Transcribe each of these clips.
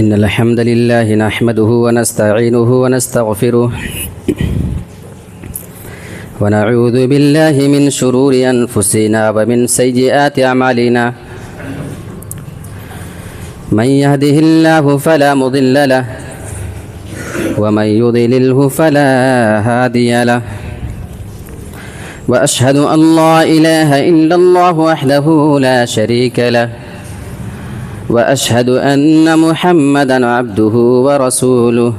إن الحمد لله نحمده ونستعينه ونستغفره ونعوذ بالله من شرور أنفسنا ومن سيئات أعمالنا من يهده الله فلا مضل له ومن يضلله فلا هادي له وأشهد أن لا إله إلا الله وحده لا شريك له وأشهد أن محمدًا عبده ورسوله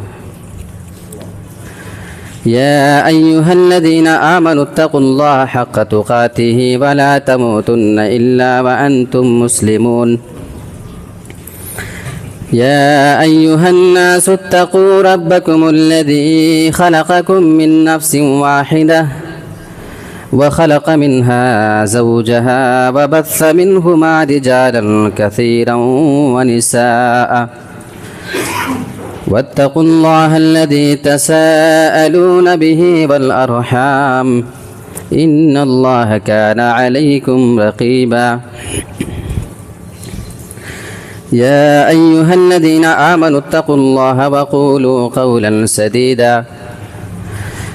يا أيها الذين آمنوا اتقوا الله حق تقاته ولا تموتن إلا وأنتم مسلمون يا أيها الناس اتقوا ربكم الذي خلقكم من نفس واحدة وخلق منها زوجها وبث منهما رجالا كثيرا ونساء واتقوا الله الذي تساءلون به والأرحام إن الله كان عليكم رقيبا يا أيها الذين آمنوا اتقوا الله وقولوا قولا سديدا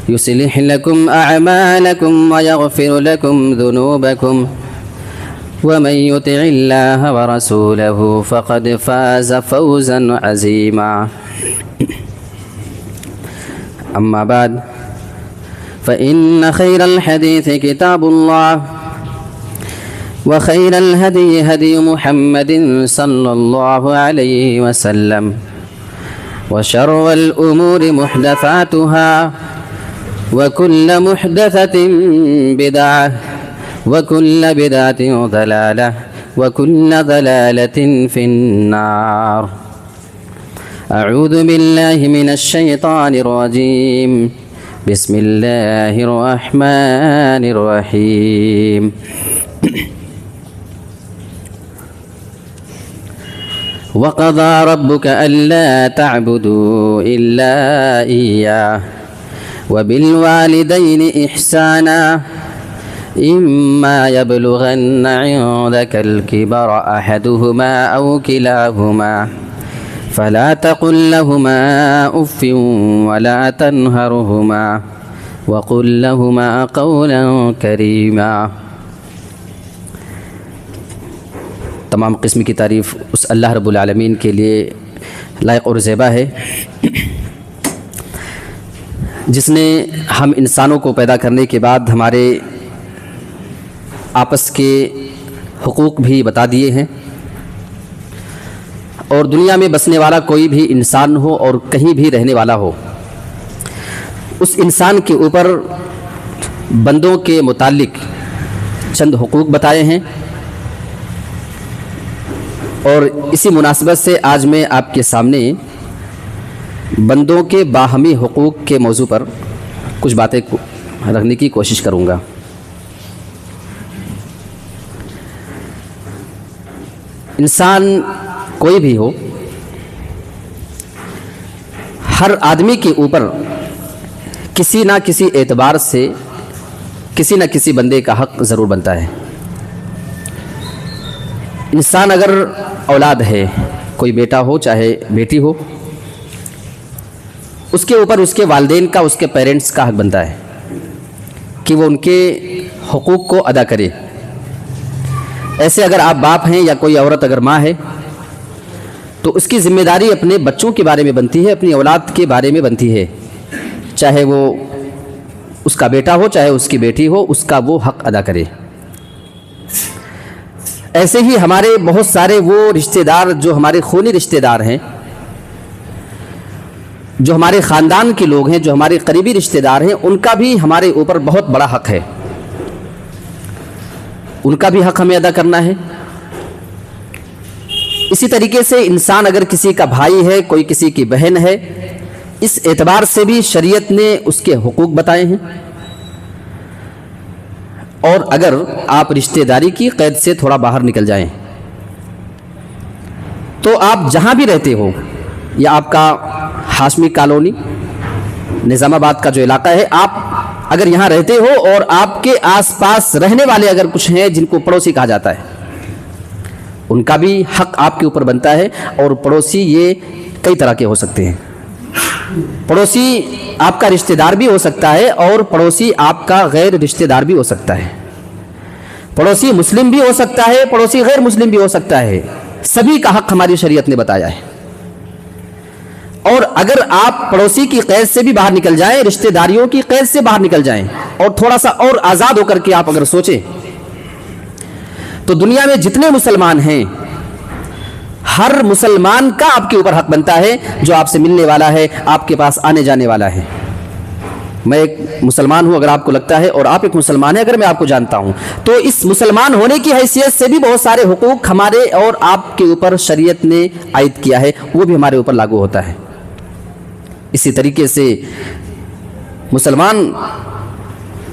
يصلح لكم أعمالكم ويغفر لكم ذنوبكم ومن يطع الله ورسوله فقد فاز فوزا عظيما أما بعد فإن خير الحديث كتاب الله وخير الهدي هدي محمد صلى الله عليه وسلم وشر الأمور محدثاتها وكل محدثة بدعة وكل بدعة ضلالة وكل ضلالة في النار أعوذ بالله من الشيطان الرجيم بسم الله الرحمن الرحيم وقضى ربك ألا تعبدوا إلا إياه وبالوالدين إحسانا إما يبلغن عندك الكبر أحدهما أو كلاهما فلا تقل لهما أف ولا تنهرهما وقل لهما قولا كريما. تمام قسم کی تعریف اس اللہ رب العالمین کے لیے لائق اور زیبا ہے جس نے ہم انسانوں کو پیدا کرنے کے بعد ہمارے آپس کے حقوق بھی بتا دیے ہیں اور دنیا میں بسنے والا کوئی بھی انسان ہو اور کہیں بھی رہنے والا ہو اس انسان کے اوپر بندوں کے متعلق چند حقوق بتائے ہیں اور اسی مناسبت سے آج میں آپ کے سامنے بندوں کے باہمی حقوق کے موضوع پر کچھ باتیں رکھنے کی کوشش کروں گا. انسان کوئی بھی ہو ہر آدمی کے اوپر کسی نہ کسی اعتبار سے کسی نہ کسی بندے کا حق ضرور بنتا ہے. انسان اگر اولاد ہے کوئی بیٹا ہو چاہے بیٹی ہو اس کے اوپر اس کے والدین کا اس کے پیرنٹس کا حق بنتا ہے کہ وہ ان کے حقوق کو ادا کرے. ایسے اگر آپ باپ ہیں یا کوئی عورت اگر ماں ہے تو اس کی ذمہ داری اپنے بچوں کے بارے میں بنتی ہے اپنی اولاد کے بارے میں بنتی ہے چاہے وہ اس کا بیٹا ہو چاہے اس کی بیٹی ہو اس کا وہ حق ادا کرے. ایسے ہی ہمارے بہت سارے وہ رشتہ دار جو ہمارے خونی رشتہ دار ہیں جو ہمارے خاندان کے لوگ ہیں جو ہمارے قریبی رشتہ دار ہیں ان کا بھی ہمارے اوپر بہت بڑا حق ہے. ان کا بھی حق ہمیں ادا کرنا ہے. اسی طریقے سے انسان اگر کسی کا بھائی ہے کوئی کسی کی بہن ہے اس اعتبار سے بھی شریعت نے اس کے حقوق بتائے ہیں. اور اگر آپ رشتہ داری کی قید سے تھوڑا باہر نکل جائیں تو آپ جہاں بھی رہتے ہو یا آپ کا ہاشمی کالونی نظام آباد کا جو علاقہ ہے آپ اگر یہاں رہتے ہو اور آپ کے آس پاس رہنے والے اگر کچھ ہیں جن کو پڑوسی کہا جاتا ہے ان کا بھی حق آپ کے اوپر بنتا ہے. اور پڑوسی یہ کئی طرح کے ہو سکتے ہیں. پڑوسی آپ کا رشتہ دار بھی ہو سکتا ہے اور پڑوسی آپ کا غیر رشتہ دار بھی ہو سکتا ہے. پڑوسی مسلم بھی ہو سکتا ہے, پڑوسی غیر مسلم بھی ہو سکتا ہے. سبھی کا حق ہماری شریعت نے بتایا ہے. اور اگر آپ پڑوسی کی قید سے بھی باہر نکل جائیں, رشتہ داریوں کی قید سے باہر نکل جائیں اور تھوڑا سا اور آزاد ہو کر کے آپ اگر سوچیں تو دنیا میں جتنے مسلمان ہیں ہر مسلمان کا آپ کے اوپر حق بنتا ہے جو آپ سے ملنے والا ہے, آپ کے پاس آنے جانے والا ہے. میں ایک مسلمان ہوں اگر آپ کو لگتا ہے, اور آپ ایک مسلمان ہیں اگر میں آپ کو جانتا ہوں, تو اس مسلمان ہونے کی حیثیت سے بھی بہت سارے حقوق ہمارے اور آپ کے اوپر شریعت نے عائد کیا ہے, وہ بھی ہمارے اوپر لاگو ہوتا ہے. اسی طریقے سے مسلمان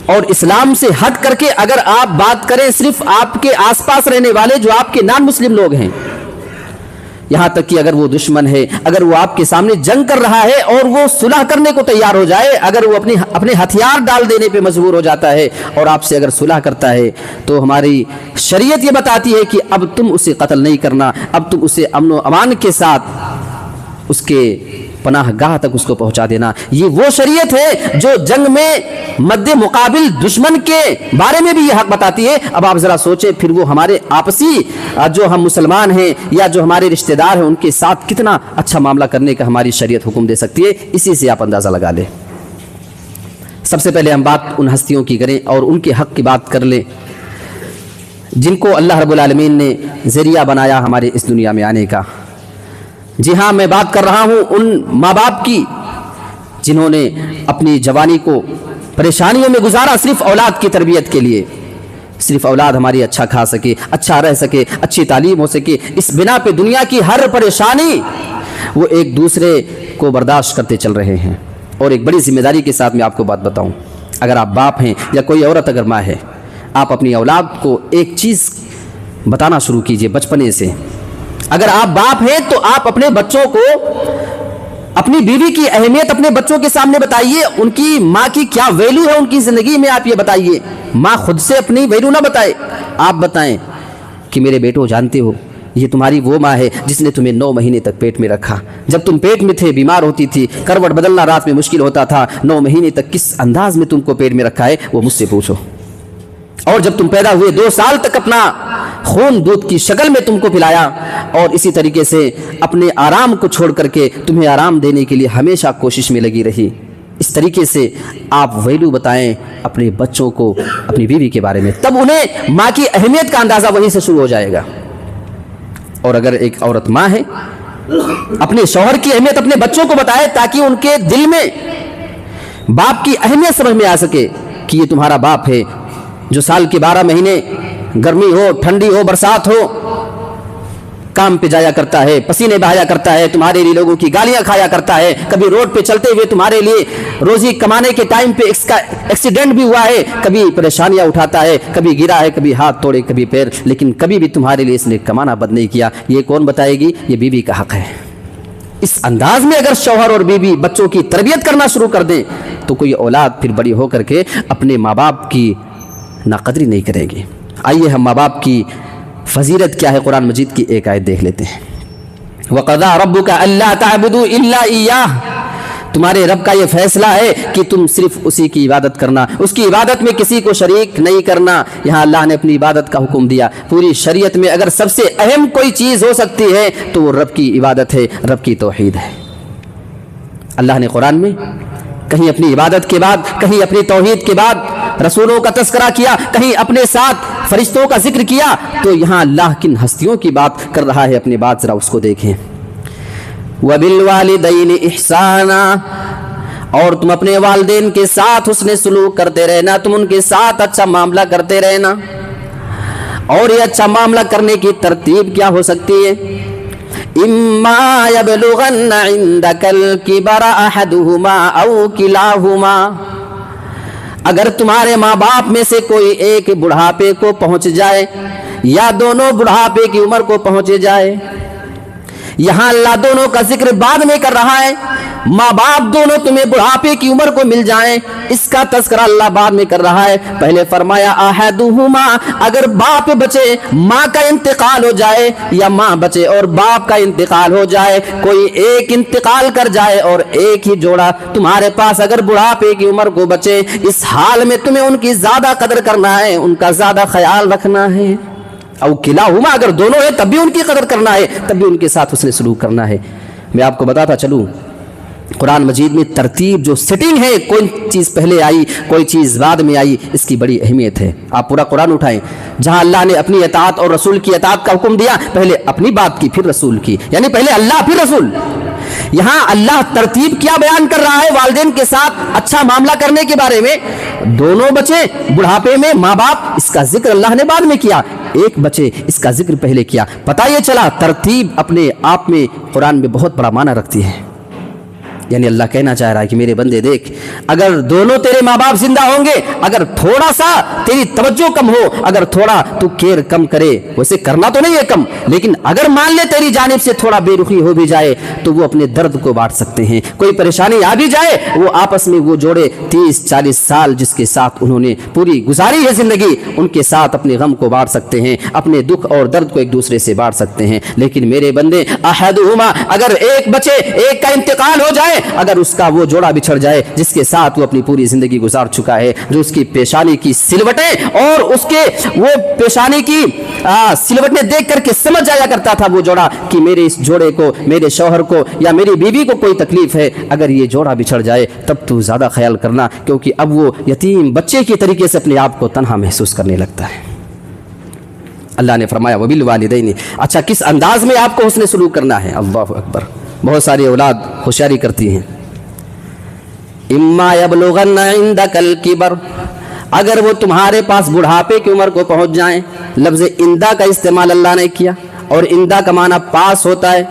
اور اسلام سے ہٹ کر کے اگر آپ بات کریں صرف آپ کے آس پاس رہنے والے جو آپ کے نان مسلم لوگ ہیں, یہاں تک کہ اگر وہ دشمن ہے, اگر وہ آپ کے سامنے جنگ کر رہا ہے اور وہ صلح کرنے کو تیار ہو جائے, اگر وہ اپنے ہتھیار ڈال دینے پہ مجبور ہو جاتا ہے اور آپ سے اگر صلح کرتا ہے, تو ہماری شریعت یہ بتاتی ہے کہ اب تم اسے قتل نہیں کرنا, اب تم اسے امن و امان کے ساتھ اس کے پناہ گاہ تک اس کو پہنچا دینا. یہ وہ شریعت ہے جو جنگ میں مد مقابل دشمن کے بارے میں بھی یہ حق بتاتی ہے. اب آپ ذرا سوچیں پھر وہ ہمارے آپسی جو ہم مسلمان ہیں یا جو ہمارے رشتہ دار ہیں ان کے ساتھ کتنا اچھا معاملہ کرنے کا ہماری شریعت حکم دے سکتی ہے. اسی سے آپ اندازہ لگا لیں. سب سے پہلے ہم بات ان ہستیوں کی کریں اور ان کے حق کی بات کر لیں جن کو اللہ رب العالمین نے ذریعہ بنایا ہمارے اس دنیا میں آنے کا. جی ہاں, میں بات کر رہا ہوں ان ماں باپ کی جنہوں نے اپنی جوانی کو پریشانیوں میں گزارا صرف اولاد کی تربیت کے لیے, صرف اولاد ہماری اچھا کھا سکے, اچھا رہ سکے, اچھی تعلیم ہو سکے. اس بنا پہ دنیا کی ہر پریشانی وہ ایک دوسرے کو برداشت کرتے چل رہے ہیں. اور ایک بڑی ذمہ داری کے ساتھ میں آپ کو بات بتاؤں, اگر آپ باپ ہیں یا کوئی عورت اگر ماں ہے, آپ اپنی اولاد کو ایک چیز بتانا شروع کیجئے بچپنے سے. اگر آپ باپ ہیں تو آپ اپنے بچوں کو اپنی بیوی کی اہمیت اپنے بچوں کے سامنے بتائیے, ان کی ماں کی کیا ویلیو ہے ان کی زندگی میں آپ یہ بتائیے. ماں خود سے اپنی ویلیو نہ بتائے, آپ بتائیں کہ میرے بیٹو جانتے ہو یہ تمہاری وہ ماں ہے جس نے تمہیں 9 مہینے تک پیٹ میں رکھا. جب تم پیٹ میں تھے بیمار ہوتی تھی, کروٹ بدلنا رات میں مشکل ہوتا تھا, 9 مہینے تک کس انداز میں تم کو پیٹ میں رکھا ہے وہ مجھ سے پوچھو. اور جب تم پیدا ہوئے 2 سال تک اپنا خون دودھ کی شکل میں تم کو پلایا, اور اسی طریقے سے اپنے آرام کو چھوڑ کر کے تمہیں آرام دینے کے لیے ہمیشہ کوشش میں لگی رہی. اس طریقے سے آپ ویلیو بتائیں اپنے بچوں کو اپنی بیوی کے بارے میں, تب انہیں ماں کی اہمیت کا اندازہ وہیں سے شروع ہو جائے گا. اور اگر ایک عورت ماں ہے, اپنے شوہر کی اہمیت اپنے بچوں کو بتائے تاکہ ان کے دل میں باپ کی اہمیت سمجھ میں آ سکے کہ یہ تمہارا باپ ہے جو سال کے 12 مہینے گرمی ہو, ٹھنڈی ہو, برسات ہو, کام پہ جایا کرتا ہے, پسینے بہایا کرتا ہے, تمہارے لیے لوگوں کی گالیاں کھایا کرتا ہے, کبھی روڈ پہ چلتے ہوئے تمہارے لیے روزی کمانے کے ٹائم پہ اس کا ایکسیڈنٹ بھی ہوا ہے, کبھی پریشانیاں اٹھاتا ہے, کبھی گرا ہے, کبھی ہاتھ توڑے, کبھی پیر, لیکن کبھی بھی تمہارے لیے اس نے کمانا بند نہیں کیا. یہ کون بتائے گی؟ یہ بیوی کا حق ہے. اس انداز میں اگر شوہر اور بیوی بچوں کی تربیت کرنا شروع کر دیں تو کوئی اولاد پھر بڑی ہو کر کے اپنے ماں باپ کی ناقدری نہیں کرے گی. آئیے ہم ماں باپ کی فضیلت کیا ہے قرآن مجید کی ایک آیت دیکھ لیتے ہیں. وَقَضَىٰ رَبُّكَ أَلَّا تَعْبُدُوا إِلَّا إِيَّاهُ, تمہارے رب کا یہ فیصلہ ہے کہ تم صرف اسی کی عبادت کرنا, اس کی عبادت میں کسی کو شریک نہیں کرنا. یہاں اللہ نے اپنی عبادت کا حکم دیا. پوری شریعت میں اگر سب سے اہم کوئی چیز ہو سکتی ہے تو وہ رب کی عبادت ہے, رب کی توحید ہے. اللہ نے قرآن میں کہیں اپنی عبادت کے بعد, کہیں اپنی توحید کے بعد رسولوں کا تذکرہ کیا, کہیں اپنے ساتھ فرشتوں کا ذکر کیا, تو یہاں اللہ کن ہستیوں کی بات کر رہا ہے اپنی بات ذرا اس کو دیکھیں. وَبِالْوَالِدَيْنِ إِحْسَانًا, اور تم اپنے والدین کے ساتھ حسن سلوک کرتے رہنا, تم ان کے ساتھ اچھا معاملہ کرتے رہنا. اور یہ اچھا معاملہ کرنے کی ترتیب کیا ہو سکتی ہے؟ إِمَّا يَبْلُغَنَّ عِنْدَكَ الْكِبَرَ أَحَدُهُمَا أَوْ كِلَاهُمَا, اگر تمہارے ماں باپ میں سے کوئی ایک بڑھاپے کو پہنچ جائے یا دونوں بڑھاپے کی عمر کو پہنچ جائے, یہاں اللہ دونوں کا ذکر بعد میں کر رہا ہے. ماں باپ دونوں تمہیں بڑھاپے کی عمر کو مل جائیں، اس کا تذکرہ اللہ بعد میں کر رہا ہے. پہلے فرمایا احدہما، اگر باپ بچے، ماں کا انتقال ہو جائے یا ماں بچے اور باپ کا انتقال ہو جائے، کوئی ایک انتقال کر جائے اور ایک ہی جوڑا تمہارے پاس اگر بڑھاپے کی عمر کو بچے، اس حال میں تمہیں ان کی زیادہ قدر کرنا ہے، ان کا زیادہ خیال رکھنا ہے. او کلاہما، اگر دونوں ہیں تب بھی ان کی قدر کرنا ہے، تب بھی ان کے ساتھ حسن سلوک کرنا ہے. میں آپ کو بتاتا چلوں، قرآن مجید میں ترتیب جو سیٹنگ ہے، کوئی چیز پہلے آئی کوئی چیز بعد میں آئی، اس کی بڑی اہمیت ہے. آپ پورا قرآن اٹھائیں، جہاں اللہ نے اپنی اطاعت اور رسول کی اطاعت کا حکم دیا، پہلے اپنی بات کی پھر رسول کی، یعنی پہلے اللہ پھر رسول. یہاں اللہ ترتیب کیا بیان کر رہا ہے؟ والدین کے ساتھ اچھا معاملہ کرنے کے بارے میں. دونوں بچے بڑھاپے میں، ماں باپ، اس کا ذکر اللہ نے بعد میں کیا، ایک بچے اس کا ذکر پہلے کیا. پتہ یہ چلا ترتیب اپنے آپ میں قرآن میں بہت بڑا معنی رکھتی ہے. یعنی اللہ کہنا چاہ رہا ہے کہ میرے بندے دیکھ، اگر دونوں تیرے ماں باپ زندہ ہوں گے، اگر تھوڑا سا تیری توجہ کم ہو، اگر تھوڑا تو کیئر کم کرے، ویسے کرنا تو نہیں ہے کم، لیکن اگر مان لے تیری جانب سے تھوڑا بے رخی ہو بھی جائے تو وہ اپنے درد کو بانٹ سکتے ہیں. کوئی پریشانی آ بھی جائے، وہ آپس میں وہ جوڑے 30-40 سال جس کے ساتھ انہوں نے پوری گزاری ہے زندگی، ان کے ساتھ اپنے غم کو بانٹ سکتے ہیں، اپنے دکھ اور درد کو ایک دوسرے سے بانٹ سکتے ہیں. لیکن میرے بندے احدہما، اگر ایک بچے، ایک کا انتقال ہو جائے، اگر اس کا وہ جوڑا بچھڑ جائے جس کے ساتھ وہ اپنی پوری زندگی گزار چکا ہے، جو اس کی پیشانی کی سلوٹیں اور اس کے وہ پیشانی کی سلوٹیں دیکھ کر کے سمجھ جایا کرتا تھا وہ جوڑا کہ میرے اس جوڑے کو، میرے شوہر کو یا میری بیوی کو کوئی تکلیف ہے، اگر یہ جوڑا بچھڑ جائے تب تو زیادہ خیال کرنا، کیونکہ اب وہ یتیم بچے کی طریقے سے اپنے آپ کو تنہا محسوس کرنے لگتا ہے. اللہ نے فرمایا وبالوالدین، اچھا کس انداز میں آپ کو حسن سلوک کرنا ہے؟ اللہ اکبر. بہت ساری اولاد ہوشیاری کرتی ہیں. اما یبلغن عندک الکبر، اگر وہ تمہارے پاس بڑھاپے کی عمر کو پہنچ جائیں. لفظ اندہ کا استعمال اللہ نے کیا، اور اندہ کا معنی پاس ہوتا ہے.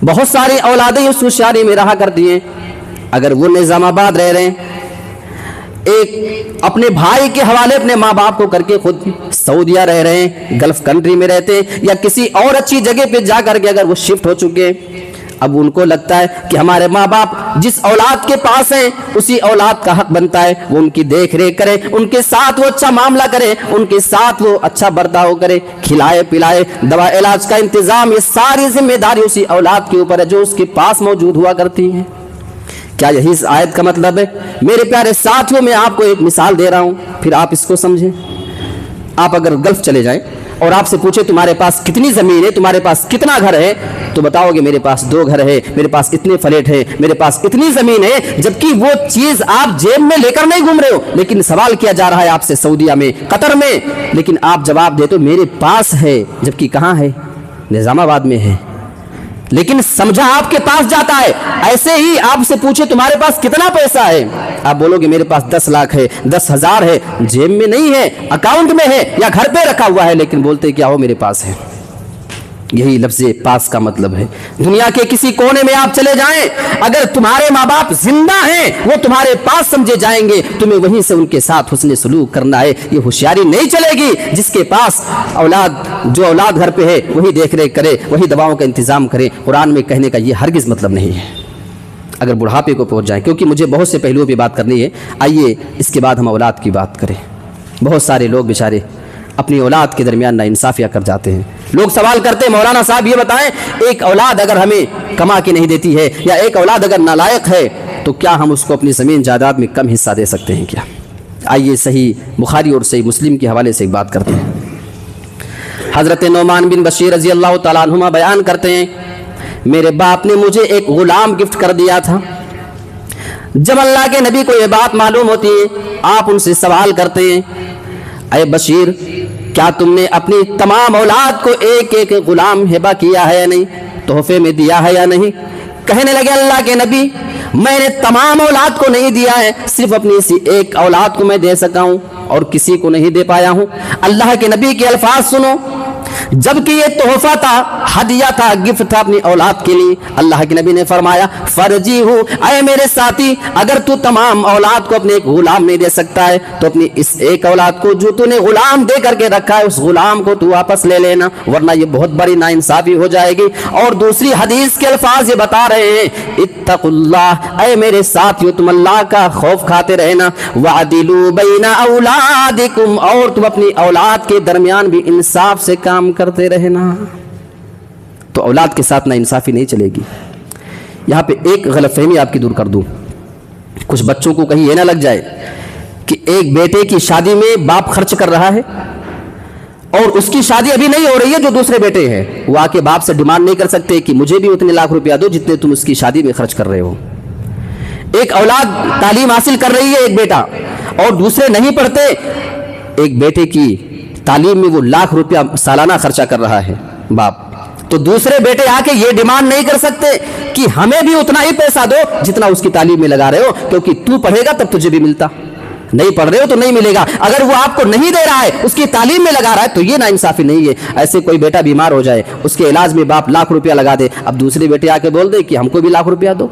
بہت ساری اولادیں اس ہوشیاری میں رہا کرتی ہیں، اگر وہ نظام آباد رہ رہے ہیں، ایک اپنے بھائی کے حوالے اپنے ماں باپ کو کر کے خود سعودیہ رہ رہے ہیں، گلف کنٹری میں رہتے ہیں، یا کسی اور اچھی جگہ پہ جا کر کے اگر وہ شفٹ ہو چکے، اب ان کو لگتا ہے کہ ہمارے ماں باپ جس اولاد کے پاس ہیں اسی اولاد کا حق بنتا ہے وہ ان کی دیکھ ریکھ کرے، ان کے ساتھ وہ اچھا معاملہ کرے، ان کے ساتھ وہ اچھا برتاؤ کرے، کھلائے پلائے، دوا علاج کا انتظام، یہ ساری ذمہ داری اسی اولاد کے اوپر ہے جو اس کے پاس موجود ہوا کرتی ہے. کیا یہی اس آیت کا مطلب ہے؟ میرے پیارے ساتھیوں، میں آپ کو ایک مثال دے رہا ہوں، پھر آپ اس کو سمجھیں. آپ اگر گلف چلے جائیں اور آپ سے پوچھے تمہارے پاس کتنی زمین ہے، تمہارے پاس کتنا گھر ہے، تو بتاؤ گے میرے پاس 2 گھر ہے، میرے پاس اتنے فلیٹ ہے، میرے پاس اتنی زمین ہے، جبکہ وہ چیز آپ جیب میں لے کر نہیں گھوم رہے ہو. لیکن سوال کیا جا رہا ہے آپ سے سعودیہ میں، قطر میں، لیکن آپ جواب دے تو میرے پاس ہے، جبکہ کہاں ہے؟ نظام آباد میں ہے، لیکن سمجھا آپ کے پاس جاتا ہے. ایسے ہی آپ سے پوچھے تمہارے پاس کتنا پیسہ ہے، آپ بولو گے میرے پاس 10 لاکھ ہے، 10,000 ہے، جیب میں نہیں ہے، اکاؤنٹ میں ہے یا گھر پہ رکھا ہوا ہے، لیکن بولتے کیا ہو؟ میرے پاس ہے. یہی لفظ پاس کا مطلب ہے. دنیا کے کسی کونے میں آپ چلے جائیں، اگر تمہارے ماں باپ زندہ ہیں وہ تمہارے پاس سمجھے جائیں گے، تمہیں وہیں سے ان کے ساتھ حسن سلوک کرنا ہے. یہ ہوشیاری نہیں چلے گی جس کے پاس جو اولاد گھر پہ ہے وہی دیکھ ریکھ کرے، وہی دواؤں کا انتظام کرے. قرآن میں کہنے کا یہ ہرگز مطلب نہیں ہے اگر بڑھاپے کو پہنچ جائیں، کیونکہ مجھے بہت سے پہلوؤں پہ بات کرنی ہے. آئیے اس کے بعد ہم اولاد کی بات کریں. بہت سارے لوگ بیچارے اپنی اولاد کے درمیان ناانصافیاں کر جاتے ہیں. لوگ سوال کرتے ہیں مولانا صاحب یہ بتائیں، ایک اولاد اگر ہمیں کما کے نہیں دیتی ہے یا ایک اولاد اگر نالائق ہے تو کیا ہم اس کو اپنی زمین جائیداد میں کم حصہ دے سکتے ہیں کیا؟ آئیے صحیح بخاری اور صحیح مسلم کے حوالے سے ایک بات کرتے ہیں. حضرت نعمان بن بشیر رضی اللہ تعالیٰ عنہما بیان کرتے ہیں، میرے باپ نے مجھے ایک غلام گفٹ کر دیا تھا. جب اللہ کے نبی کو یہ بات معلوم ہوتی ہے، آپ ان سے سوال کرتے ہیں، اے بشیر کیا تم نے اپنی تمام اولاد کو ایک ایک غلام ہبہ کیا ہے یا نہیں، تحفے میں دیا ہے یا نہیں؟ کہنے لگے اللہ کے نبی میں نے تمام اولاد کو نہیں دیا ہے، صرف اپنی اسی ایک اولاد کو میں دے سکا ہوں اور کسی کو نہیں دے پایا ہوں. اللہ کے نبی کے الفاظ سنو، جبکہ یہ تحفہ تھا، ہدیہ تھا، گفٹ تھا اپنی اولاد کے لیے۔ اللہ کے نبی نے فرمایا فرجیہ، اے میرے ساتھی، اگر تو تمام اولاد کو اپنے ایک غلام نہیں دے سکتا ہے تو اپنی اس ایک اولاد کو جو تو نے غلام دے کر کے رکھا ہے اس غلام کو تو واپس لے لینا، ورنہ یہ بہت بڑی ناانصافی ہو جائے گی۔ اور دوسری حدیث کے الفاظ یہ بتا رہے ہیں اتقوا اللہ، اے میرے ساتھیو تم اللہ کا خوف کھاتے رہنا، وعدلوا بین اولادکم، اور تم اپنی اولاد کے درمیان بھی انصاف سے کام کرتے رہنا۔ تو اولاد کے ساتھ نا انصافی نہیں چلے گی۔ یہاں پہ ایک غلط فہمی آپ کی دور کر دوں، کچھ بچوں کو کہیں یہ نہ لگ جائے کہ ایک بیٹے کی شادی میں باپ خرچ کر رہا ہے اور اس کی شادی ابھی نہیں ہو رہی ہے جو دوسرے بیٹے ہیں، وہ آ کے باپ سے ڈیمانڈ نہیں کر سکتے کہ مجھے بھی اتنے لاکھ روپیہ دو جتنے تم اس کی شادی میں خرچ کر رہے ہو۔ ایک اولاد تعلیم حاصل کر رہی ہے ایک بیٹا، اور دوسرے نہیں پڑھتے، ایک بیٹے کی تعلیم میں وہ لاکھ روپیہ سالانہ خرچہ کر رہا ہے باپ، تو دوسرے بیٹے آ کے یہ ڈیمانڈ نہیں کر سکتے کہ ہمیں بھی اتنا ہی پیسہ دو جتنا اس کی تعلیم میں لگا رہے ہو، کیونکہ تو پڑھے گا تب تجھے بھی ملتا، نہیں پڑھ رہے ہو تو نہیں ملے گا۔ اگر وہ آپ کو نہیں دے رہا ہے اس کی تعلیم میں لگا رہا ہے تو یہ ناانصافی نہیں ہے۔ ایسے کوئی بیٹا بیمار ہو جائے، اس کے علاج میں باپ لاکھ روپیہ لگا دے، اب دوسرے بیٹے آ کے بول دے کہ ہم کو بھی لاکھ روپیہ دو،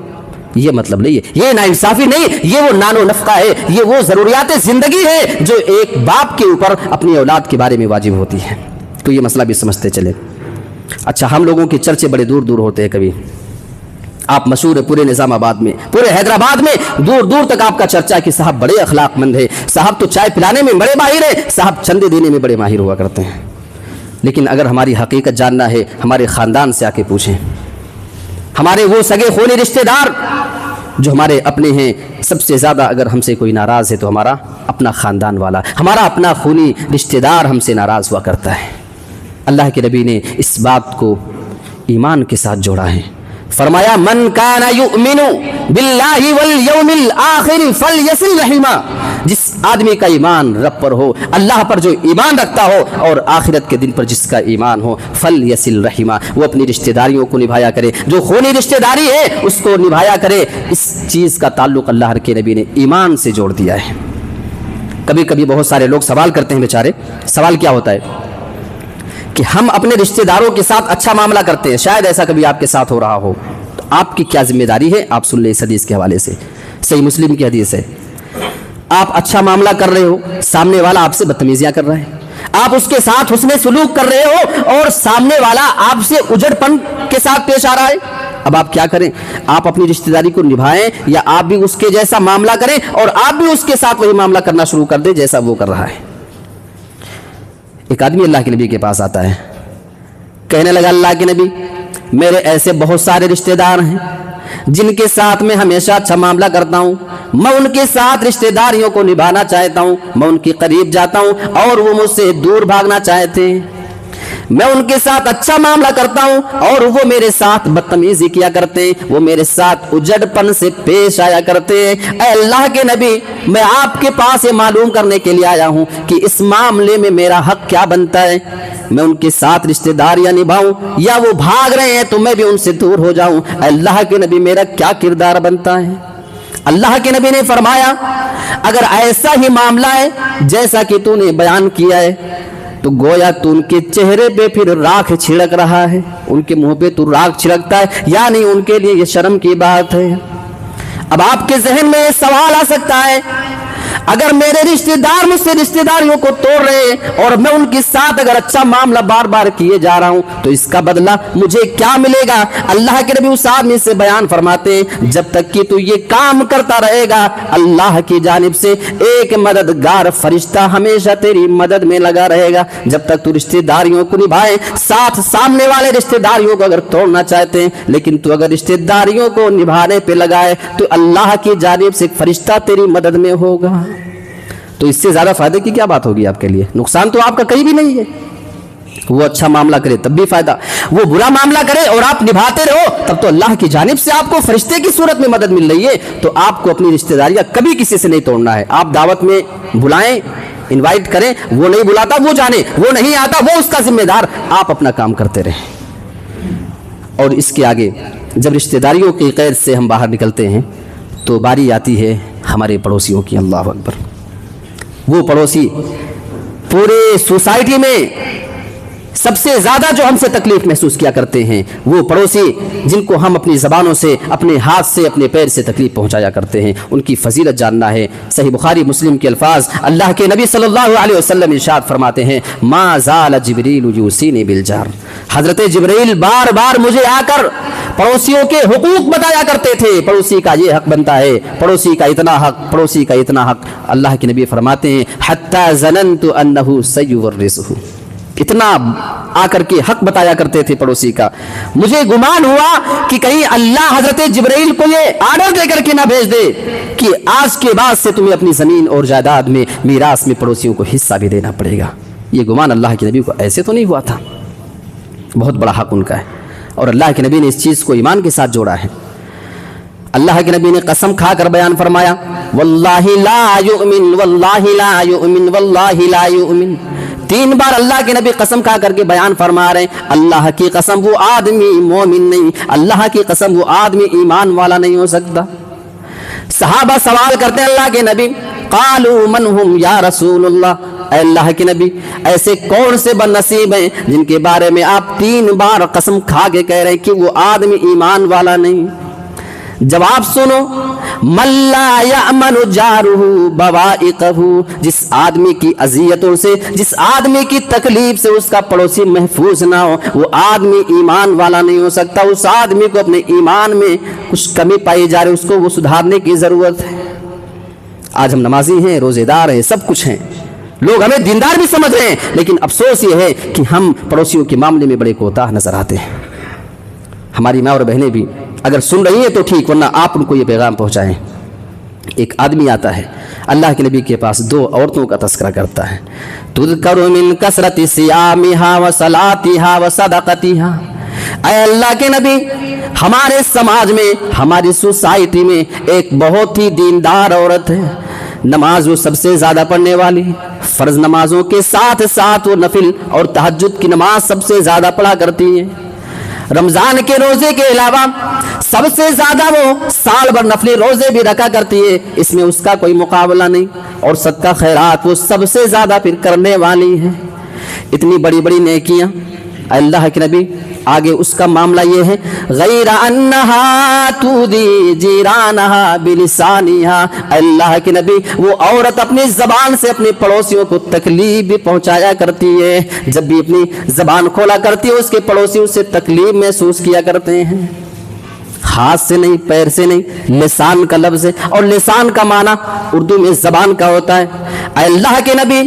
یہ مطلب نہیں ہے، یہ ناانصافی نہیں، یہ وہ نان و نفقہ ہے، یہ وہ ضروریات زندگی ہے جو ایک باپ کے اوپر اپنی اولاد کے بارے میں واجب ہوتی ہے۔ تو یہ مسئلہ بھی سمجھتے چلے۔ اچھا، ہم لوگوں کے چرچے بڑے دور دور ہوتے ہیں، کبھی آپ مشہور ہے پورے نظام آباد میں، پورے حیدرآباد میں دور دور تک آپ کا چرچا ہے کہ صاحب بڑے اخلاق مند ہے، صاحب تو چائے پلانے میں بڑے ماہر ہے، صاحب چندے دینے میں بڑے ماہر ہوا کرتے ہیں۔ لیکن اگر ہماری حقیقت جاننا ہے، ہمارے خاندان سے آ کے پوچھیں، ہمارے وہ سگے خونی رشتہ دار جو ہمارے اپنے ہیں، سب سے زیادہ اگر ہم سے کوئی ناراض ہے تو ہمارا اپنا خاندان والا، ہمارا اپنا خونی رشتہ دار ہم سے ناراض ہوا کرتا ہے۔ اللہ کے نبی نے اس بات کو ایمان کے ساتھ جوڑا ہے، فرمایا من کان یؤمن باللہ والیوم الآخر فلیصل رحمہ، جس آدمی کا ایمان رب پر ہو، اللہ پر جو ایمان رکھتا ہو اور آخرت کے دن پر جس کا ایمان ہو، فلیصل رحمہ، وہ اپنی رشتہ داریوں کو نبھایا کرے، جو خونی رشتہ داری ہے اس کو نبھایا کرے۔ اس چیز کا تعلق اللہ کے نبی نے ایمان سے جوڑ دیا ہے۔ کبھی کبھی بہت سارے لوگ سوال کرتے ہیں، بیچارے سوال کیا ہوتا ہے کہ ہم اپنے رشتہ داروں کے ساتھ اچھا معاملہ کرتے ہیں، شاید ایسا کبھی آپ کے ساتھ ہو رہا ہو، تو آپ کی کیا ذمہ داری ہے؟ آپ سن لیں اس حدیث کے حوالے سے، صحیح مسلم کی حدیث ہے۔ آپ اچھا معاملہ کر رہے ہو، سامنے والا آپ سے بدتمیزیاں کر رہا ہے، آپ اس کے ساتھ حسن سلوک کر رہے ہو اور سامنے والا آپ سے اجڑ پن کے ساتھ پیش آ رہا ہے، اب آپ کیا کریں؟ آپ اپنی رشتہ داری کو نبھائیں یا آپ بھی اس کے جیسا معاملہ کریں اور آپ بھی اس کے ساتھ وہی معاملہ کرنا شروع کر دیں جیسا وہ کر رہا ہے۔ ایک آدمی اللہ کے نبی کے پاس آتا ہے، کہنے لگا اللہ کے نبی میرے ایسے بہت سارے رشتہ دار ہیں جن کے ساتھ میں ہمیشہ اچھا معاملہ کرتا ہوں، میں ان کے ساتھ رشتہ داریوں کو نبھانا چاہتا ہوں، میں ان کے قریب جاتا ہوں اور وہ مجھ سے دور بھاگنا چاہتے ہیں، میں ان کے ساتھ اچھا معاملہ کرتا ہوں اور وہ میرے ساتھ بدتمیزی کیا کرتے ہیں، وہ میرے ساتھ اجڑ پن سے پیش آیا کرتے ہیں۔ اے اللہ کے نبی، میں آپ کے پاس یہ معلوم کرنے کے لیے آیا ہوں کہ اس معاملے میں میرا حق کیا بنتا ہے، میں ان کے ساتھ رشتہ داریاں نبھاؤں یا وہ بھاگ رہے ہیں تو میں بھی ان سے دور ہو جاؤں؟ اے اللہ کے نبی، میرا کیا کردار بنتا ہے؟ اللہ کے نبی نے فرمایا اگر ایسا ہی معاملہ ہے جیسا کہ تو نے بیان کیا ہے تو گویا تو ان کے چہرے پہ پھر راکھ چھڑک رہا ہے، ان کے منہ پہ تو راکھ چھڑکتا ہے، یعنی ان کے لیے یہ شرم کی بات ہے۔ اب آپ کے ذہن میں یہ سوال آ سکتا ہے اگر میرے رشتہ دار مجھ سے رشتہ داریوں کو توڑ رہے ہیں اور میں ان کے ساتھ اگر اچھا معاملہ بار بار کیے جا رہا ہوں تو اس کا بدلہ مجھے کیا ملے گا؟ اللہ کے نبی اس آدمی سے بیان فرماتے ہیں جب تک کہ تو یہ کام کرتا رہے گا اللہ کی جانب سے ایک مددگار فرشتہ ہمیشہ تیری مدد میں لگا رہے گا۔ جب تک تو رشتہ داریوں کو نبھائے، ساتھ سامنے والے رشتہ داریوں کو اگر توڑنا چاہتے ہیں لیکن تو اگر رشتہ داریوں کو نبھانے پہ لگائے تو اللہ کی جانب سے ایک فرشتہ تیری مدد میں ہوگا۔ تو اس سے زیادہ فائدے کی کیا بات ہوگی آپ کے لیے؟ نقصان تو آپ کا کہیں بھی نہیں ہے۔ وہ اچھا معاملہ کرے تب بھی فائدہ، وہ برا معاملہ کرے اور آپ نبھاتے رہو تب تو اللہ کی جانب سے آپ کو فرشتے کی صورت میں مدد مل رہی ہے۔ تو آپ کو اپنی رشتہ داریاں کبھی کسی سے نہیں توڑنا ہے۔ آپ دعوت میں بلائیں، انوائٹ کریں، وہ نہیں بلاتا وہ جانے، وہ نہیں آتا وہ اس کا ذمہ دار، آپ اپنا کام کرتے رہیں۔ اور اس کے آگے جب رشتہ داریوں کی قید سے ہم باہر نکلتے ہیں تو باری آتی ہے ہمارے پڑوسیوں کی۔ اللہ اکبر! وہ پڑوسی پورے سوسائٹی میں سب سے زیادہ جو ہم سے تکلیف محسوس کیا کرتے ہیں وہ پڑوسی جن کو ہم اپنی زبانوں سے، اپنے ہاتھ سے، اپنے پیر سے تکلیف پہنچایا کرتے ہیں، ان کی فضیلت جاننا ہے۔ صحیح بخاری مسلم کے الفاظ، اللہ کے نبی صلی اللہ علیہ وسلم ارشاد فرماتے ہیں، ما زال جبریل یوصینی بالجار، حضرت جبریل بار بار مجھے آ کر پڑوسیوں کے حقوق بتایا کرتے تھے، پڑوسی کا یہ حق بنتا ہے، پڑوسی کا اتنا حق، پڑوسی کا اتنا حق۔ اللہ کے نبی فرماتے ہیں، حتی ظننت انہ سیورثہ، اتنا آ کر کے حق بتایا کرتے تھے پڑوسی کا، مجھے گمان ہوا کہ کہیں اللہ حضرت جبرائیل کو یہ آرڈر دے کر کے نہ بھیج دے کہ آج کے بعد سے تمہیں اپنی زمین اور جائیداد میں میراث میں پڑوسیوں کو حصہ بھی دینا پڑے گا۔ یہ گمان اللہ کے نبی کو ایسے تو نہیں ہوا تھا، بہت بڑا حق ان کا ہے، اور اللہ کے نبی نے اس چیز کو ایمان کے ساتھ جوڑا ہے۔ اللہ کے نبی نے قسم کھا کر بیان فرمایا، واللہ لا یؤمن واللہ لا یؤمن واللہ لا یؤمن، 3 بار اللہ کے نبی قسم کھا کر کے بیان فرما رہے ہیں، اللہ کی قسم وہ آدمی مومن نہیں، اللہ کی قسم وہ آدمی ایمان والا نہیں ہو سکتا۔ صحابہ سوال کرتے ہیں اللہ کے نبی، قالوا من ہم یا رسول اللہ، اے اللہ کے نبی ایسے کون سے بد نصیب ہیں جن کے بارے میں آپ 3 بار قسم کھا کے کہہ رہے ہیں کہ وہ آدمی ایمان والا نہیں؟ جواب سنو، من لا یأمن جارہ بوائقہ، جس آدمی کی اذیتوں سے، جس آدمی کی تکلیف سے اس کا پڑوسی محفوظ نہ ہو، وہ آدمی ایمان والا نہیں ہو سکتا۔ اس آدمی کو اپنے ایمان میں کچھ کمی پائی جا رہی، اس کو وہ سدھارنے کی ضرورت ہے۔ آج ہم نمازی ہیں، روزے دار ہیں، سب کچھ ہیں، لوگ ہمیں دیندار بھی سمجھ رہے ہیں، لیکن افسوس یہ ہے کہ ہم پڑوسیوں کے معاملے میں بڑے کوتاہ نظر آتے ہیں۔ ہماری ماں اور بہنیں بھی اگر سن رہی ہیں تو ٹھیک، ورنہ آپ ان کو یہ پیغام پہنچائیں۔ ایک آدمی آتا ہے اللہ کے نبی کے پاس، 2 عورتوں کا تذکرہ کرتا ہے، تذکر من کثرت صیامها وصلاتها وصدقتها، اے اللہ کے نبی ہمارے سماج میں، ہماری سوسائٹی میں ایک بہت ہی دیندار عورت ہے، نماز وہ سب سے زیادہ پڑھنے والی، فرض نمازوں کے ساتھ ساتھ وہ نفل اور تہجد کی نماز سب سے زیادہ پڑھا کرتی ہے، رمضان کے روزے کے علاوہ سب سے زیادہ وہ سال بھر نفلی روزے بھی رکھا کرتی ہے، اس میں اس کا کوئی مقابلہ نہیں، اور صدقہ خیرات وہ سب سے زیادہ پھر کرنے والی ہے۔ اتنی بڑی بڑی نیکیاں، اللہ کے نبی آگے اس کا معاملہ یہ ہے، غیر انہا تودی جیرانہا بلسانہا، اللہ کے نبی وہ عورت اپنی زبان سے اپنے پڑوسیوں کو تکلیف بھی پہنچایا کرتی ہے، جب بھی اپنی زبان کھولا کرتی ہے اس کے پڑوسی اس سے تکلیف محسوس کیا کرتے ہیں۔ ہاتھ سے نہیں، پیر سے نہیں، لسان کا لفظ ہے، اور لسان کا معنی اردو میں زبان کا ہوتا ہے۔ اے اللہ کے نبی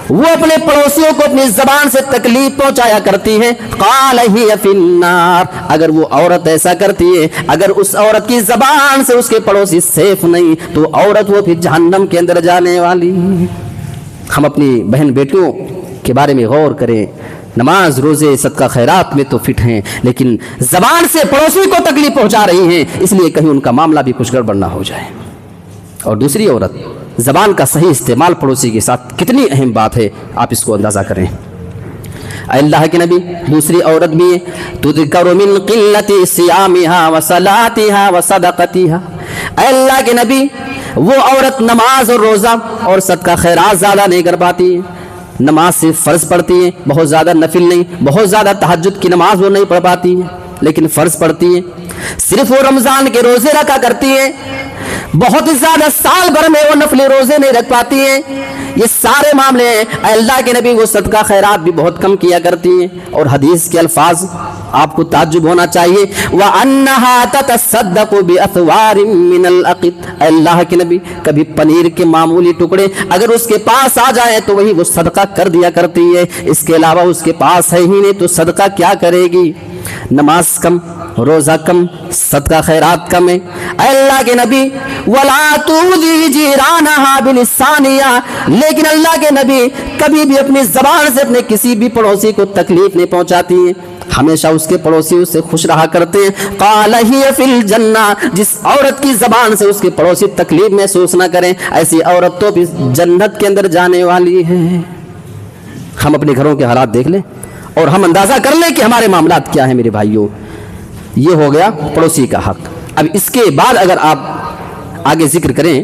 وہ اپنے پڑوسیوں کو اپنی زبان سے تکلیف پہنچایا کرتی ہے، قال ہی فی النار، اگر وہ عورت ایسا کرتی ہے، اگر اس عورت کی زبان سے اس کے پڑوسی سیف نہیں تو عورت وہ پھر جہنم کے اندر جانے والی۔ ہم اپنی بہن بیٹیوں کے بارے میں غور کریں، نماز روزے صدقہ خیرات میں تو فٹ ہیں، لیکن زبان سے پڑوسی کو تکلیف پہنچا رہی ہیں، اس لیے کہیں ان کا معاملہ بھی کچھ گڑبڑ نہ ہو جائے۔ اور دوسری عورت، زبان کا صحیح استعمال پڑوسی کے ساتھ کتنی اہم بات ہے، آپ اس کو اندازہ کریں۔ اے اللہ کے نبی دوسری عورت بھی ہے، تذکر من قلت صیامها وصلاتها وصدقتها، اے اللہ کے نبی وہ عورت نماز اور روزہ اور صدقہ خیرات زیادہ نہیں کر پاتی ہے، نماز صرف فرض پڑھتی ہے، بہت زیادہ نفل نہیں، بہت زیادہ تہجد کی نماز وہ نہیں پڑھ پاتی ہے، لیکن فرض پڑھتی ہے، صرف وہ رمضان کے روزے رکھا کرتی ہے، بہت زیادہ سال بھر میں وہ نفلی روزے نہیں رکھ پاتی ہیں، یہ سارے معاملے ہیں۔ اے اللہ کے نبی وہ صدقہ خیرات بھی بہت کم کیا کرتی ہیں، اور حدیث کے الفاظ آپ کو تعجب ہونا چاہیے، وَأَنَّهَا تَتَصَدَّقُ بِأَثْوَارٍ مِّنَ الْعَقِدِ، اے اللہ کے نبی کبھی پنیر کے معمولی ٹکڑے اگر اس کے پاس آ جائے تو وہی وہ صدقہ کر دیا کرتی ہے، اس کے علاوہ اس کے پاس ہے ہی نہیں تو صدقہ کیا کرے گی؟ نماز کم، روزہ کم، صدقہ خیرات کم ہے۔ اے اللہ کے نبی وَلَا تُؤْذِي جِيرَانَهَا بِلِسَانِهَا، لیکن اللہ کے نبی کبھی بھی اپنی زبان سے اپنے کسی بھی پڑوسی کو تکلیف نہیں پہنچاتی ہیں، ہمیشہ اس کے پڑوسی اس سے خوش رہا کرتے ہیں۔ قَالَ هِيَ فِي الْجَنَّةِ، جس عورت کی زبان سے اس کے پڑوسی تکلیف محسوس نہ کریں، ایسی عورت تو بھی جنت کے اندر جانے والی ہے۔ ہم اپنے گھروں کے حالات دیکھ لیں اور ہم اندازہ کر لیں کہ ہمارے معاملات کیا ہیں میرے بھائیوں۔ یہ ہو گیا پڑوسی کا حق۔ اب اس کے بعد اگر آپ آگے ذکر کریں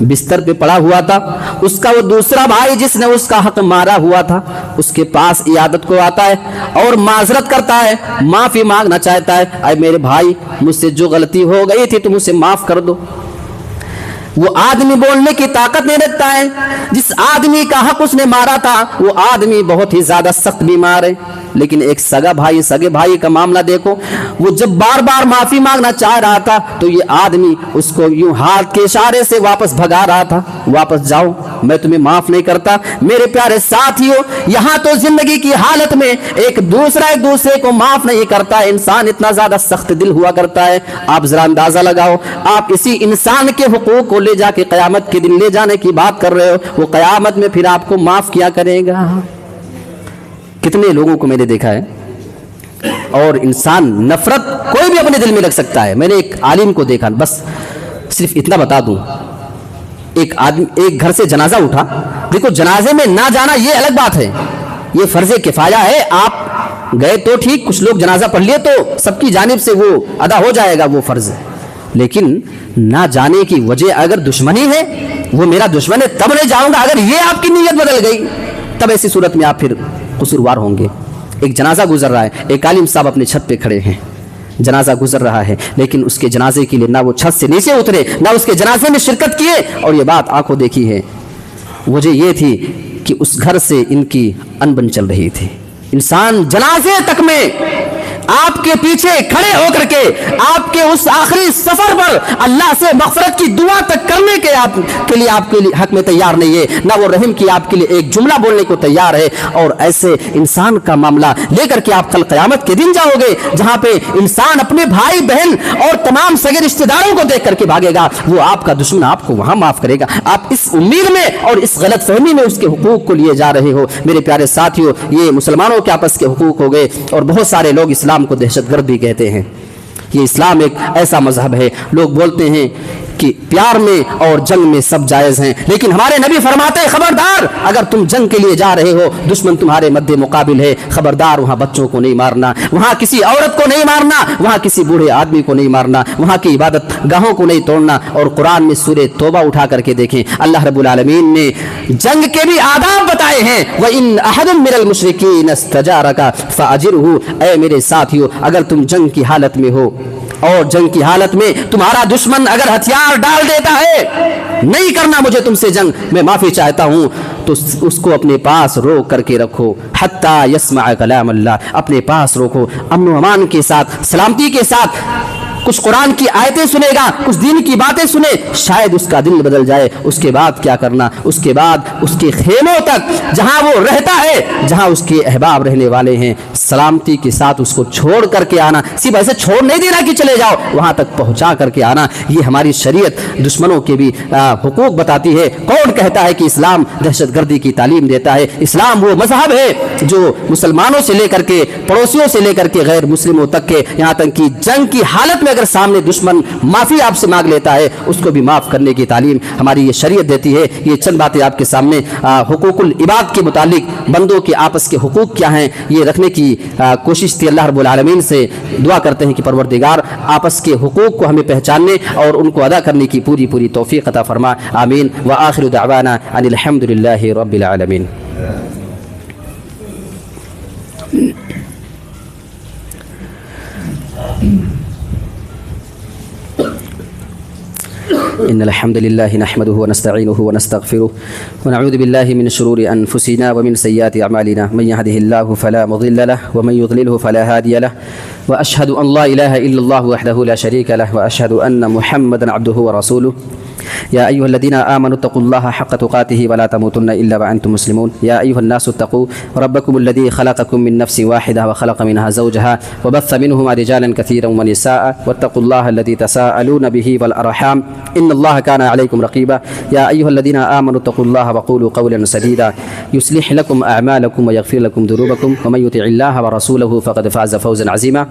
بستر پہ پڑا ہوا تھا، اس کا وہ دوسرا بھائی جس نے اس کا حق مارا ہوا تھا اس کے پاس عیادت کو آتا ہے اور معذرت کرتا ہے، معافی مانگنا چاہتا ہے، اے میرے بھائی مجھ سے جو غلطی ہو گئی تھی تم اسے معاف کر دو۔ وہ آدمی بولنے کی طاقت نہیں رکھتا ہے، جس آدمی کا حق اس نے مارا تھا وہ آدمی بہت ہی زیادہ سخت بیمار ہے، لیکن ایک سگے بھائی کا معاملہ دیکھو، وہ جب بار بار معافی مانگنا چاہ رہا تھا تو یہ آدمی اس کو یوں ہاتھ کے اشارے سے واپس بھگا رہا تھا، واپس جاؤ میں تمہیں معاف نہیں کرتا۔ میرے پیارے ساتھیو، یہاں تو زندگی کی حالت میں ایک دوسرے کو معاف نہیں کرتا، انسان اتنا زیادہ سخت دل ہوا کرتا ہے۔ آپ ذرا اندازہ لگاؤ، آپ اسی انسان کے حقوق کو لے جا کے قیامت کے دن لے جانے کی بات کر رہے ہو، وہ قیامت میں پھر آپ کو معاف کیا کرے گا؟ کتنے لوگوں کو میں نے دیکھا ہے، اور انسان نفرت کوئی بھی اپنے دل میں رکھ سکتا ہے۔ میں نے ایک عالم کو دیکھا، بس صرف اتنا بتا دوں، ایک گھر سے جنازہ اٹھا، دیکھو جنازے میں نہ جانا یہ الگ بات ہے، یہ فرض کفایہ ہے، آپ گئے تو ٹھیک، کچھ لوگ جنازہ پڑھ لیے تو سب کی جانب سے وہ ادا ہو جائے گا، وہ فرض ہے، لیکن نہ جانے کی وجہ اگر دشمنی ہے، وہ میرا دشمن ہے تب نہیں جاؤں گا، اگر یہ آپ کی نیت بدل گئی تب ایسی صورت میں آپ پھر قصوروار ہوں گے۔ ایک جنازہ گزر رہا ہے، ایک عالم صاحب اپنے چھت پہ کھڑے ہیں، جنازہ گزر رہا ہے، لیکن اس کے جنازے کے لیے نہ وہ چھت سے نیچے اترے، نہ اس کے جنازے میں شرکت کیے، اور یہ بات آنکھوں دیکھی ہے۔ وجہ یہ تھی کہ اس گھر سے ان کی انبن چل رہی تھی۔ انسان جنازے تک میں آپ کے پیچھے کھڑے ہو کر کے آپ کے اس آخری سفر پر اللہ سے مغفرت کی دعا تک کرنے کے آپ کے لیے حق میں تیار نہیں ہے، نہ وہ رحم کی آپ کے لیے ایک جملہ بولنے کو تیار ہے۔ اور ایسے انسان کا معاملہ لے کر کے آپ کل قیامت کے دن جاؤ گے، جہاں پہ انسان اپنے بھائی بہن اور تمام سگے رشتہ داروں کو دیکھ کر کے بھاگے گا، وہ آپ کا دشمن آپ کو وہاں معاف کرے گا۔ آپ اس امید میں اور اس غلط فہمی میں اس کے حقوق کو لیے جا رہے ہو۔ میرے پیارے ساتھیوں، یہ مسلمانوں کے آپس کے حقوق ہو گئے، اور بہت سارے لوگ اسلام کو دہشت گرد بھی کہتے ہیں۔ یہ اسلام ایک ایسا مذہب ہے، لوگ بولتے ہیں کہ پیار میں اور جنگ میں سب جائز ہیں، لیکن ہمارے نبی فرماتے ہیں خبردار، اگر تم جنگ کے لیے جا رہے ہو، دشمن تمہارے مد مقابل ہے، خبردار وہاں بچوں کو نہیں مارنا، وہاں کسی عورت کو نہیں مارنا، وہاں کسی بوڑھے آدمی کو نہیں مارنا، وہاں کی عبادت گاہوں کو نہیں توڑنا۔ اور قرآن میں سورہ توبہ اٹھا کر کے دیکھیں، اللہ رب العالمین نے جنگ کے بھی آداب بتائے ہیں، وَإِنْ أَحَدٌ مِّنَ الْمُشْرِكِينَ اسْتَجَارَكَ فَأَجِرْهُ۔ اے میرے ساتھیو، اگر تم جنگ کی حالت میں ہو اور جنگ کی حالت میں تمہارا دشمن اگر ہتھیار ڈال دیتا ہے، نہیں کرنا مجھے تم سے جنگ، میں معافی چاہتا ہوں، تو اس کو اپنے پاس روک کر کے رکھو، حتی یسمع کلام اللہ، اپنے پاس روکو، امن و امان کے ساتھ، سلامتی کے ساتھ، کچھ قرآن کی آیتیں سنے گا، کچھ دین کی باتیں سنے، شاید اس کا دل بدل جائے۔ اس کے بعد کیا کرنا؟ اس کے بعد اس کے خیموں تک جہاں وہ رہتا ہے، جہاں اس کے احباب رہنے والے ہیں، سلامتی کے ساتھ اس کو چھوڑ کر کے آنا، صرف ایسے چھوڑ نہیں دینا کہ چلے جاؤ، وہاں تک پہنچا کر کے آنا۔ یہ ہماری شریعت دشمنوں کے بھی حقوق بتاتی ہے۔ کون کہتا ہے کہ اسلام دہشت گردی کی تعلیم دیتا ہے؟ اسلام وہ مذہب ہے جو مسلمانوں سے لے کر کے، پڑوسیوں سے لے کر کے غیر مسلموں تک کے، یہاں تک کہ جنگ کی حالت میں اگر سامنے دشمن معافی آپ سے مانگ لیتا ہے، اس کو بھی معاف کرنے کی تعلیم ہماری یہ شریعت دیتی ہے۔ یہ چند باتیں آپ کے سامنے حقوق العباد کے متعلق، بندوں کے آپس کے حقوق کیا ہیں، یہ رکھنے کی کوشش تھی۔ اللہ رب العالمین سے دعا کرتے ہیں کہ پروردگار آپس کے حقوق کو ہمیں پہچاننے اور ان کو ادا کرنے کی پوری توفیق عطا فرما، آمین۔ وآخر دعوانا ان الحمد للہ رب العالمین۔ إن الحمد لله نحمده ونستعينه ونستغفره ونعوذ بالله من شرور أنفسنا ومن سيئات أعمالنا، من يهده الله فلا مضل له ومن يضلله فلا هادي له، وأشهد أن لا إله إلا الله وحده لا شريك له، وأشهد أن محمدا عبده ورسوله۔ يا أيها الذين آمنوا اتقوا الله حق تقاته ولا تموتن إلا وأنتم مسلمون۔ يا أيها الناس اتقوا ربكم الذي خلقكم من نفس واحدة وخلق منها زوجها وبث منهما رجالا كثيرا ونساء، واتقوا الله الذي تساءلون به والأرحام إن الله كان عليكم رقيبا۔ يا أيها الذين آمنوا اتقوا الله وقولوا قولا سديدا يصلح لكم أعمالكم ويغفر لكم ذنوبكم، ومن يطع الله ورسوله فقد فاز فوزا عظيما۔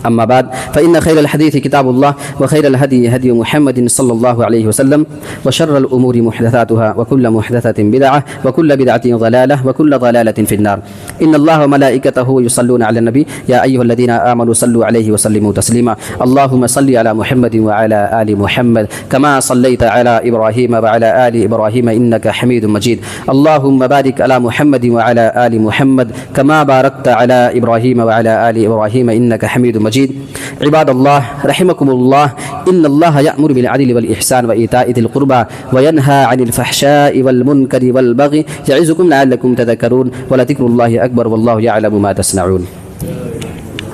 أما بعد فإن خير الحديث كتاب الله وخير الهدي هدي محمد صلى الله عليه وسلم وشر الأمور محدثاتها وكل محدثة بدعة وكل بدعة ضلالة وكل ضلالة في النار. إن الله وملائكته يصلون على النبي يا أيها الذين آمنوا صلوا عليه وسلموا تسليما. اللهم صل على محمد وعلى آل محمد كما صليت على إبراهيم وعلى آل إبراهيم إنك حميد مجيد. اللهم بارك على محمد وعلى آل محمد كما باركت على إبراهيم وعلى آل إبراهيم إنك حميد مجيد. عباد الله رحمكم الله، إن الله يأمر بالعدل والإحسان وإيتاء ذي القربى وينهى عن الفحشاء والمنكر والبغي يعظكم لعلكم تذكرون، ولذكر الله أكبر والله يعلم ما تصنعون.